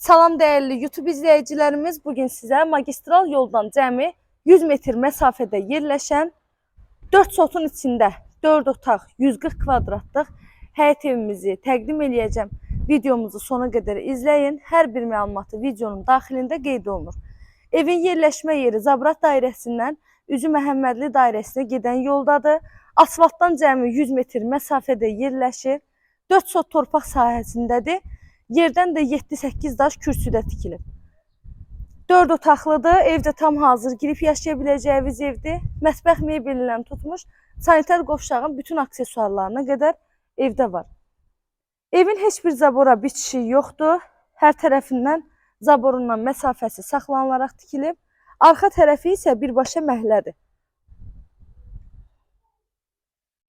Salam dəyərli YouTube izləyicilərimiz, bugün sizə magistral yoldan cəmi 100 metr məsafədə yerləşən 4 sotun içində 4 otaq 140 kvadratlıq həyət evimizi təqdim eləyəcəm. Videomuzu sona qədər izləyin. Hər bir məlumatı videonun daxilində qeyd olunur. Evin yerləşmə yeri Zabrat dairəsindən Üzü Məhəmmədli dairəsinə gedən yoldadır. Asfaltdan cəmi 100 metr məsafədə yerləşir. 4 sot torpaq sahəsindədir. Yerdən də 7-8 daş kürsüdə tikilib. 4 otaqlıdır. Evdə tam hazır girib yaşaya biləcəyiniz evdir. Mətbəx mebelindən tutmuş sanitar qovşağın bütün aksesuarlarına qədər evdə var. Evin heç bir zabora bitişi yoxdur. Hər tərəfindən zaborundan məsafəsi saxlanılaraq tikilib. Arxa tərəfi isə birbaşa məhəllədir.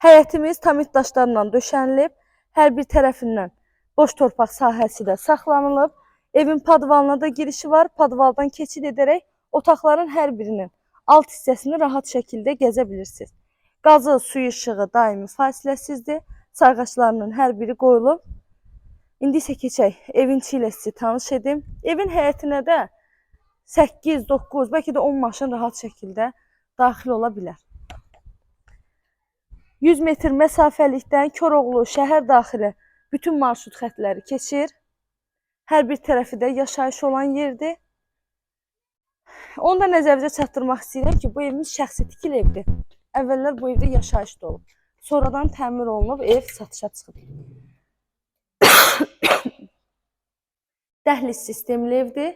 Həyətimiz tamit daşlarla döşənilib. Hər bir tərəfindən boş torpaq sahəsi də saxlanılıb. Evin padvalına da girişi var. Padvaldan keçid edərək otaqların hər birinin alt hissəsini rahat şəkildə gəzə bilirsiniz. Qazı, suyu, işığı daimi fasiləsizdir. Sayğaclarının hər biri qoyulub. İndi isə keçək evin içi ilə sizi tanış edim. Evin həyətinə də 8, 9, bəlkə də 10 maşın rahat şəkildə daxil ola bilər. 100 metr məsafəlikdən Koroğlu şəhər daxili bütün marşrut xətləri keçir. Hər bir tərəfi də yaşayış olan yerdir. Onu da nəzərinizə çatdırmaq istəyirəm ki, bu evimiz şəxsi tikili evdir. Əvvəllər bu evdə yaşayış da olub. Sonradan təmir olunub, ev satışa çıxıb. Dəhliz sistemli evdir.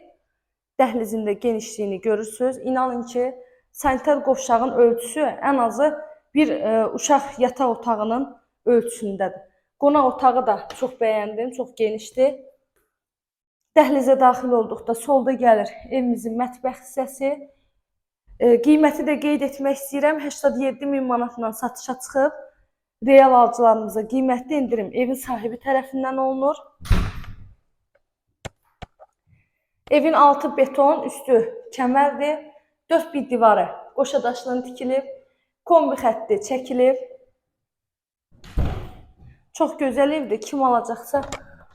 Dəhlizində genişliyini görürsünüz. İnanın ki, sanitar qovşağın ölçüsü ən azı bir uşaq yataq otağının ölçüsündədir. Qonaq otağı da çox bəyəndim, çox genişdir. Dəhlizə daxil olduqda solda gəlir evimizin mətbəx hissəsi. Qiyməti də qeyd etmək istəyirəm. 87.000 manatla satışa çıxıb. Real alıcılarımıza qiymətli indirim evin sahibi tərəfindən olunur. Evin altı beton, üstü kəmərdir. 4 bir divarı qoşa daşla tikilib. Kombi xətti çəkilib. Çox gözəl evdir. Kim alacaqsa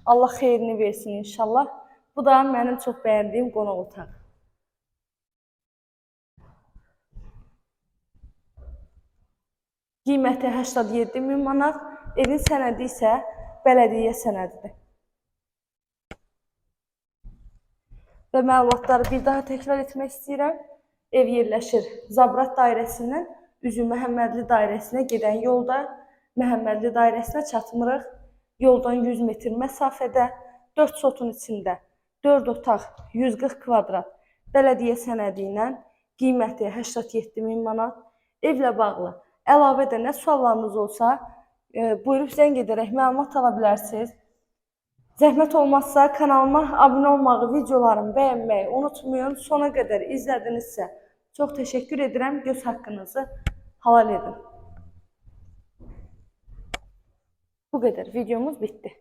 Allah xeyrini versin inşallah. Bu da mənim çox bəyəndiyim qonaq otağı. Qiyməti 87.000 manat. Evin sənədi isə bələdiyyə sənədidir. Və məlumatları bir daha təkrar etmək istəyirəm. Ev yerləşir Zabrat dairəsindən Üzü Məhəmmədli dairəsinə gedən yolda. Məhəmmədli dairəsinə çatmırıq. Yoldan 100 metr məsafədə 4 sotun içində 4 otaq 140 kvadrat bələdiyyə sənədi ilə qiyməti 87.000 manat. Evlə bağlı əlavə də nə suallarınız olsa buyurub zəng edərək məlumat ala bilərsiniz. Zəhmət olmazsa kanalıma abunə olmağı, videolarımı bəyənməyi unutmayın. Sona qədər izlədinizsə çox təşəkkür edirəm. Göz haqqınızı halal edin. Bu qədər. Videomuz bitdi.